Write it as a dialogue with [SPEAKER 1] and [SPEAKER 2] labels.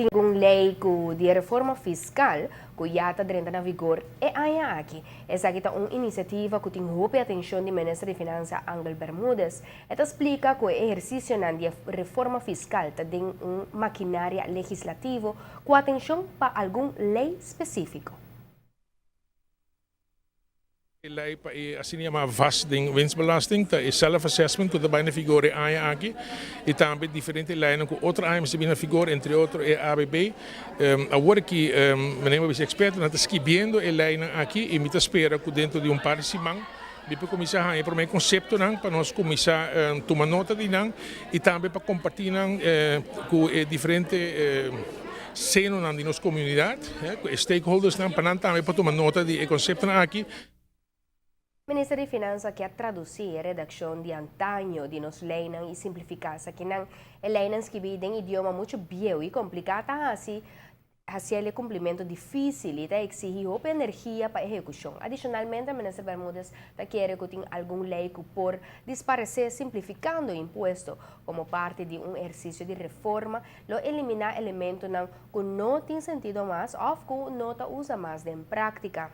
[SPEAKER 1] Tingong lei de reforma fiscal que já está dentro na vigor é ainda aqui. Essa aqui é uma iniciativa que tem a atenção do Ministro de Finanças Ángel Bermúdez. Ela explica que o exercício de reforma fiscal tem uma maquinária legislativa com atenção para alguma lei específica.
[SPEAKER 2] Lei pa assim uma vast ding winstbelasting, tá self-assessment que também na figura aqui e também diferentes leis com outra AMC na figura entre outros é ABB. Agora que meneer is expert na esquibiendo a lei aqui e me espera que dentro de par de semana depois começar a para mim conceito não para nós começar a tomar nota de não e também para compartilhar com diferentes seno na nossa comunidade, stakeholders não para também para tomar nota de conceito aqui.
[SPEAKER 1] O Ministério de Finanças quer traduzir a redação de antanho de nos leis e simplificar essa que não é leis que vivem idioma muito bio e complicado assim o cumprimento difícil e exige outra energia para a execução. Adicionalmente, o Ministério Bermúdez quer que tenha alguma lei que por desaparecer simplificando o imposto como parte de exercício de reforma, lo eliminar elementos que não tem sentido mais ou que não usa mais em prática.